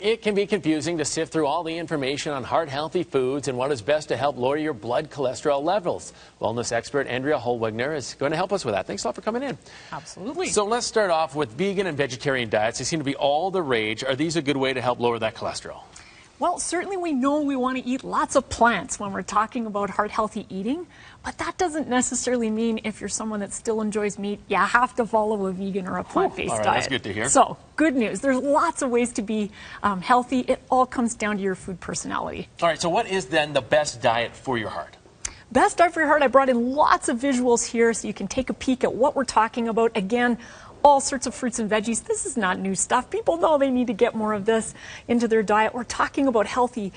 It can be confusing to sift through all the information on heart-healthy foods and what is best to help lower your blood cholesterol levels. Wellness expert Andrea Holwegner is going to help us with that. Thanks a lot for coming in. Absolutely. So let's start off with vegan and vegetarian diets. They seem to be all the rage. Are these a good way to help lower that cholesterol? Well, certainly we know we want to eat lots of plants when we're talking about heart-healthy eating, but that doesn't necessarily mean if you're someone that still enjoys meat, you have to follow a vegan or a plant-based all right, diet. that's good to hear. So, good news. There's lots of ways to be healthy. It all comes down to your food personality. All right, so what is then the best diet for your heart? Best diet for your heart, I brought in lots of visuals here so you can take a peek at what we're talking about. Again, all sorts of fruits and veggies. This is not new stuff. People know they need to get more of this into their diet. We're talking about healthy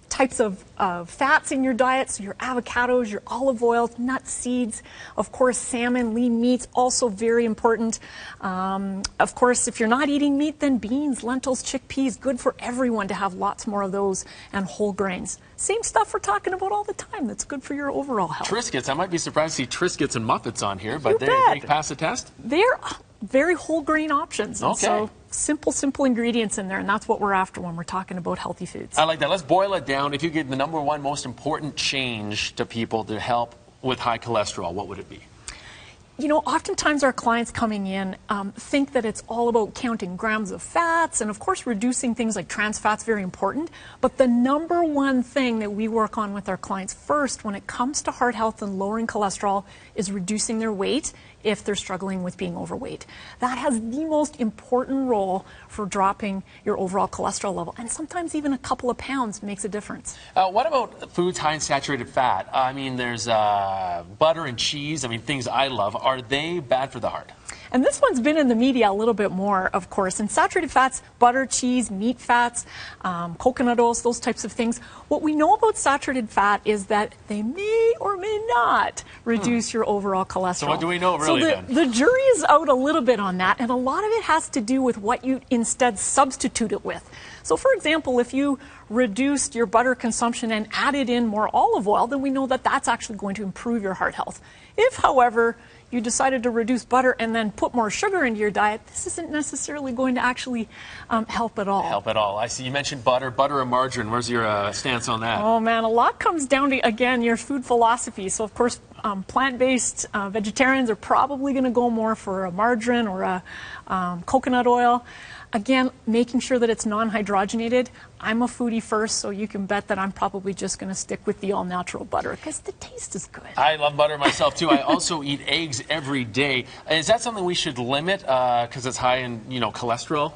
types of fats in your diet, so your avocados, your olive oils, nuts, seeds, of course salmon, lean meats, also very important. Of course, if you're not eating meat, then beans, lentils, chickpeas, good for everyone to have lots more of those, and whole grains. Same stuff we're talking about all the time that's good for your overall health. Triscuits. I might be surprised to see Triscuits and Muffets on here, but they pass the test? They're very whole grain options. And okay. So simple ingredients in there, and that's what we're after when we're talking about healthy foods. I like that. Let's boil it down. If you give the number one most important change to people to help with high cholesterol, what would it be? You know, oftentimes our clients coming in think that it's all about counting grams of fats, and of course reducing things like trans fats, very important. But the number one thing that we work on with our clients first when it comes to heart health and lowering cholesterol is reducing their weight if they're struggling with being overweight. That has the most important role for dropping your overall cholesterol level, and sometimes even a couple of pounds makes a difference. What about foods high in saturated fat? I mean, there's butter and cheese, I mean, things I love. Are they bad for the heart? And this one's been in the media a little bit more, of course. And saturated fats, butter, cheese, meat fats, coconut oils, those types of things. What we know about saturated fat is that they may or may not reduce your overall cholesterol. So what do we know really then? The jury is out a little bit on that, and a lot of it has to do with what you instead substitute it with. So for example, if you reduced your butter consumption and added in more olive oil, then we know that that's actually going to improve your heart health. If, however, you decided to reduce butter and then put more sugar into your diet, this isn't necessarily going to actually help at all. Help at all. I see you mentioned butter or margarine. Where's your stance on that? Oh man, a lot comes down to, again, your food philosophy. So of course, plant-based vegetarians are probably going to go more for a margarine or a coconut oil. Again, making sure that it's non-hydrogenated. I'm a foodie first, so you can bet that I'm probably just going to stick with the all-natural butter because the taste is good. I love butter myself, too. I also eat eggs every day. Is that something we should limit because it's high in, cholesterol?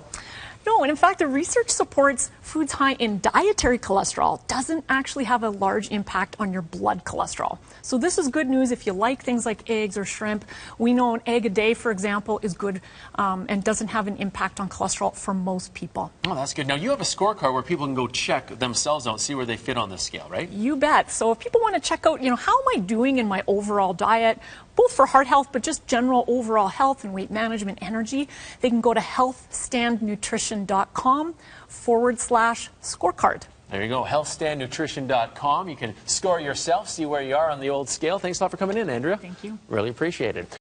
No, and in fact, the research supports foods high in dietary cholesterol doesn't actually have a large impact on your blood cholesterol. So this is good news if you like things like eggs or shrimp. We know an egg a day, for example, is good and doesn't have an impact on cholesterol for most people. Oh, that's good. Now, you have a scorecard where people can go check themselves out, see where they fit on this scale, right? You bet. So if people want to check out, how am I doing in my overall diet, both for heart health, but just general overall health and weight management energy, they can go to healthstandnutrition.com/scorecard. There you go, healthstandnutrition.com. You can score it yourself, see where you are on the old scale. Thanks a lot for coming in, Andrea. Thank you. Really appreciate it.